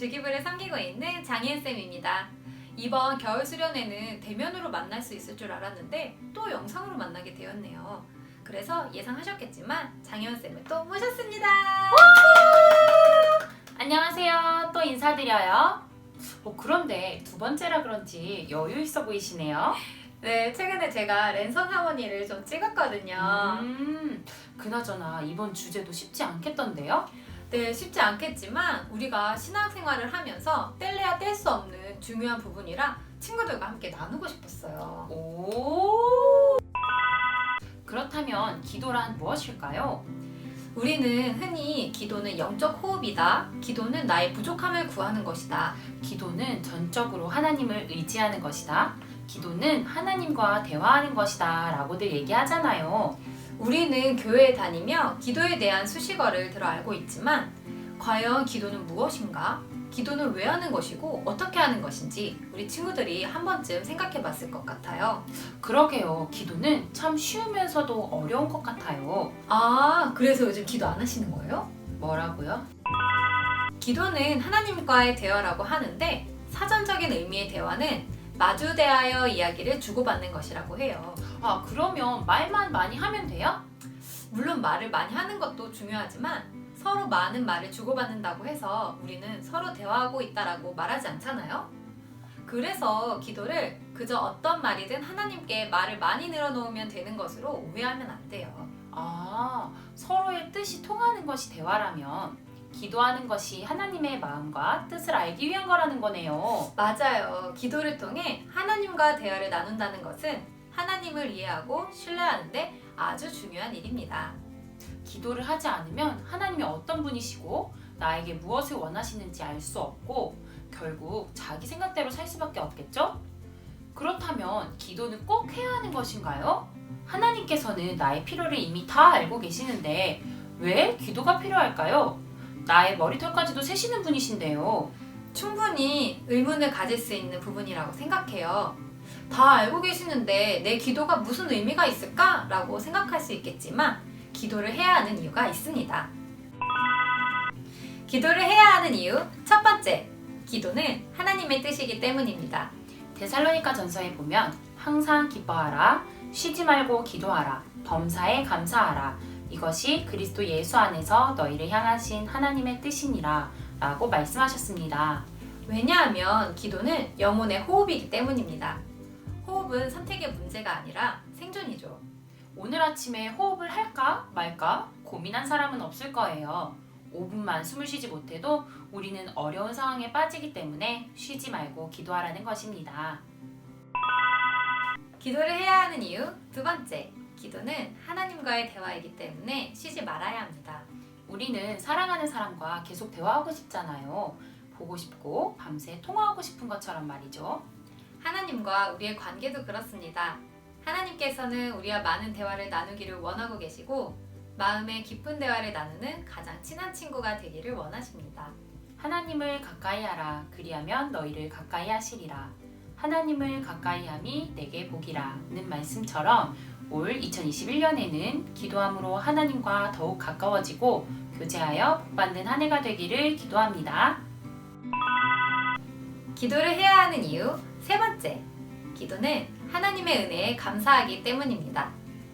주기부를 섬기고 있는 장희은쌤입니다. 이번 겨울 수련회는 대면으로 만날 수 있을 줄 알았는데 또 영상으로 만나게 되었네요. 그래서 예상하셨겠지만 장희은쌤을 또 모셨습니다. 안녕하세요. 또 인사드려요. 그런데 두 번째라 그런지 여유 있어 보이시네요. 네, 최근에 제가 랜선 하모니를 좀 찍었거든요. 그나저나 이번 주제도 쉽지 않겠던데요? 네, 쉽지 않겠지만 우리가 신앙생활을 하면서 뗄래야 뗄 수 없는 중요한 부분이라 친구들과 함께 나누고 싶었어요. 오. 그렇다면 기도란 무엇일까요? 우리는 흔히 기도는 영적 호흡이다. 기도는 나의 부족함을 구하는 것이다. 기도는 전적으로 하나님을 의지하는 것이다. 기도는 하나님과 대화하는 것이다 라고들 얘기하잖아요. 우리는 교회에 다니며 기도에 대한 수식어를 들어 알고 있지만 과연 기도는 무엇인가? 기도는 왜 하는 것이고 어떻게 하는 것인지 우리 친구들이 한 번쯤 생각해 봤을 것 같아요. 그러게요. 기도는 참 쉬우면서도 어려운 것 같아요. 아, 그래서 요즘 기도 안 하시는 거예요? 뭐라고요? 기도는 하나님과의 대화라고 하는데 사전적인 의미의 대화는 마주 대하여 이야기를 주고받는 것이라고 해요. 그러면 말만 많이 하면 돼요? 물론 말을 많이 하는 것도 중요하지만 서로 많은 말을 주고받는다고 해서 우리는 서로 대화하고 있다라고 말하지 않잖아요? 그래서 기도를 그저 어떤 말이든 하나님께 말을 많이 늘어놓으면 되는 것으로 오해하면 안 돼요. 서로의 뜻이 통하는 것이 대화라면 기도하는 것이 하나님의 마음과 뜻을 알기 위한 거라는 거네요. 맞아요. 기도를 통해 하나님과 대화를 나눈다는 것은 하나님을 이해하고 신뢰하는데 아주 중요한 일입니다. 기도를 하지 않으면 하나님이 어떤 분이시고 나에게 무엇을 원하시는지 알 수 없고 결국 자기 생각대로 살 수밖에 없겠죠? 그렇다면 기도는 꼭 해야 하는 것인가요? 하나님께서는 나의 필요를 이미 다 알고 계시는데 왜 기도가 필요할까요? 나의 머리털까지도 세시는 분이신데요. 충분히 의문을 가질 수 있는 부분이라고 생각해요. 다 알고 계시는데 내 기도가 무슨 의미가 있을까? 라고 생각할 수 있겠지만 기도를 해야 하는 이유가 있습니다. 기도를 해야 하는 이유 첫 번째, 기도는 하나님의 뜻이기 때문입니다. 데살로니가 전서에 보면 항상 기뻐하라, 쉬지 말고 기도하라, 범사에 감사하라. 이것이 그리스도 예수 안에서 너희를 향하신 하나님의 뜻이니라 라고 말씀하셨습니다. 왜냐하면 기도는 영혼의 호흡이기 때문입니다. 호흡은 선택의 문제가 아니라 생존이죠. 오늘 아침에 호흡을 할까 말까 고민한 사람은 없을 거예요. 5분만 숨을 쉬지 못해도 우리는 어려운 상황에 빠지기 때문에 쉬지 말고 기도하라는 것입니다. 기도를 해야 하는 이유 두 번째, 기도는 하나님과의 대화이기 때문에 쉬지 말아야 합니다. 우리는 사랑하는 사람과 계속 대화하고 싶잖아요. 보고 싶고 밤새 통화하고 싶은 것처럼 말이죠. 하나님과 우리의 관계도 그렇습니다. 하나님께서는 우리와 많은 대화를 나누기를 원하고 계시고 마음의 깊은 대화를 나누는 가장 친한 친구가 되기를 원하십니다. 하나님을 가까이 하라. 그리하면 너희를 가까이 하시리라. 하나님을 가까이 함이 내게 복이라는 말씀처럼 올 2021년에는 기도함으로 하나님과 더욱 가까워지고 교제하여 복받는 한 해가 되기를 기도합니다. 기도를 해야 하는 이유 세 번째, 기도는 하나님의 은혜에 감사하기 때문입니다.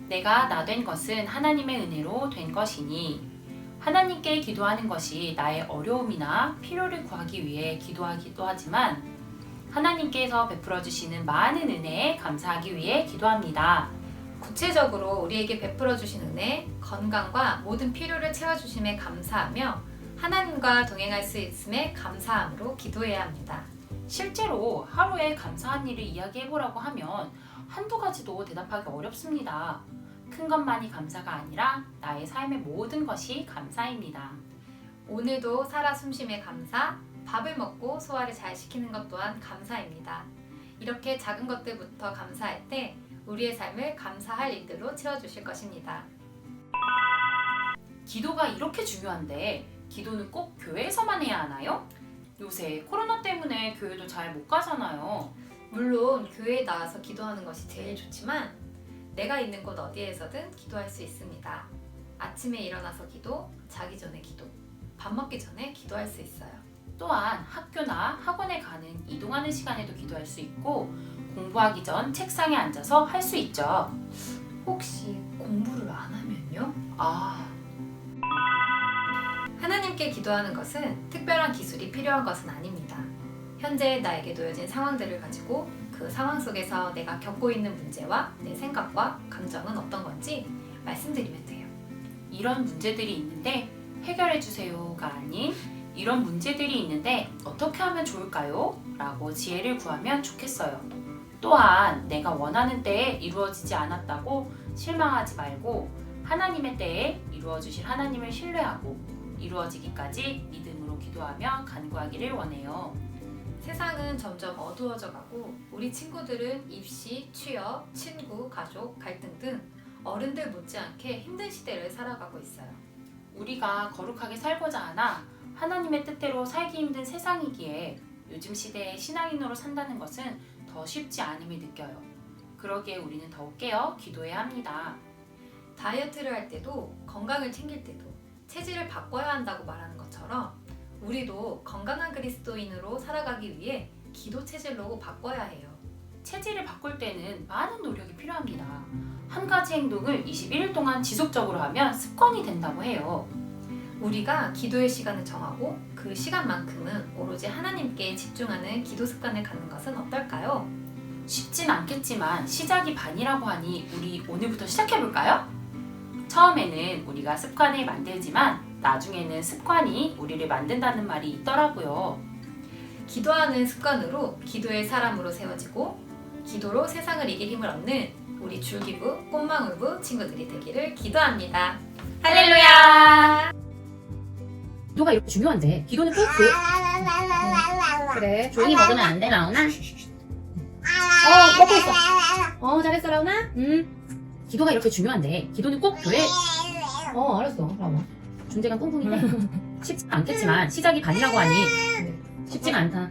내가 나 된 것은 하나님의 은혜로 된 것이니 하나님께 기도하는 것이 나의 어려움이나 필요를 구하기 위해 기도하기도 하지만 하나님께서 베풀어 주시는 많은 은혜에 감사하기 위해 기도합니다. 구체적으로 우리에게 베풀어 주신 은혜, 건강과 모든 필요를 채워주심에 감사하며 하나님과 동행할 수 있음에 감사함으로 기도해야 합니다. 실제로 하루에 감사한 일을 이야기해보라고 하면 한두 가지도 대답하기 어렵습니다. 큰 것만이 감사가 아니라 나의 삶의 모든 것이 감사입니다. 오늘도 살아 숨쉼에 감사, 밥을 먹고 소화를 잘 시키는 것 또한 감사입니다. 이렇게 작은 것들부터 감사할 때 우리의 삶을 감사할 일들로 채워주실 것입니다. 기도가 이렇게 중요한데 기도는 꼭 교회에서만 해야 하나요? 요새 코로나 때문에 교회도 잘 못 가잖아요. 물론 교회에 나와서 기도하는 것이 제일 좋지만 내가 있는 곳 어디에서든 기도할 수 있습니다. 아침에 일어나서 기도, 자기 전에 기도, 밥 먹기 전에 기도할 수 있어요. 또한 학교나 학원에 가는 이동하는 시간에도 기도할 수 있고 공부하기 전 책상에 앉아서 할 수 있죠. 혹시 공부를 안 하면요? 하나님께 기도하는 것은 특별한 기술이 필요한 것은 아닙니다. 현재 나에게 놓여진 상황들을 가지고 그 상황 속에서 내가 겪고 있는 문제와 내 생각과 감정은 어떤 건지 말씀드리면 돼요. 이런 문제들이 있는데 해결해 주세요가 아닌 이런 문제들이 있는데 어떻게 하면 좋을까요? 라고 지혜를 구하면 좋겠어요. 또한 내가 원하는 때에 이루어지지 않았다고 실망하지 말고 하나님의 때에 이루어 주실 하나님을 신뢰하고 이루어지기까지 믿음으로 기도하며 간구하기를 원해요. 세상은 점점 어두워져 가고 우리 친구들은 입시, 취업, 친구, 가족, 갈등 등 어른들 못지않게 힘든 시대를 살아가고 있어요. 우리가 거룩하게 살고자 하나 하나님의 뜻대로 살기 힘든 세상이기에 요즘 시대에 신앙인으로 산다는 것은 더 쉽지 않음을 느껴요. 그러기에 우리는 더욱 깨어 기도해야 합니다. 다이어트를 할 때도 건강을 챙길 때도 체질을 바꿔야 한다고 말하는 것처럼 우리도 건강한 그리스도인으로 살아가기 위해 기도 체질로 바꿔야 해요. 체질을 바꿀 때는 많은 노력이 필요합니다. 한 가지 행동을 21일 동안 지속적으로 하면 습관이 된다고 해요. 우리가 기도의 시간을 정하고 그 시간만큼은 오로지 하나님께 집중하는 기도 습관을 갖는 것은 어떨까요? 쉽진 않겠지만 시작이 반이라고 하니 우리 오늘부터 시작해볼까요? 처음에는 우리가 습관을 만들지만 나중에는 습관이 우리를 만든다는 말이 있더라고요. 기도하는 습관으로 기도의 사람으로 세워지고 기도로 세상을 이길 힘을 얻는 우리 줄기부 꽃망울부 친구들이 되기를 기도합니다. 할렐루야! 기도가 이렇게 중요한데 기도는 꼭 그래 조용히 먹으면 안 돼 라온아. 먹고 있어. 잘했어 라온아. 기도가 이렇게 중요한데 기도는 꼭 교회. 알았어 라온아. 존재감 뿡뿡인데 쉽지 않겠지만 시작이 반이라고 하니 쉽지가 않다.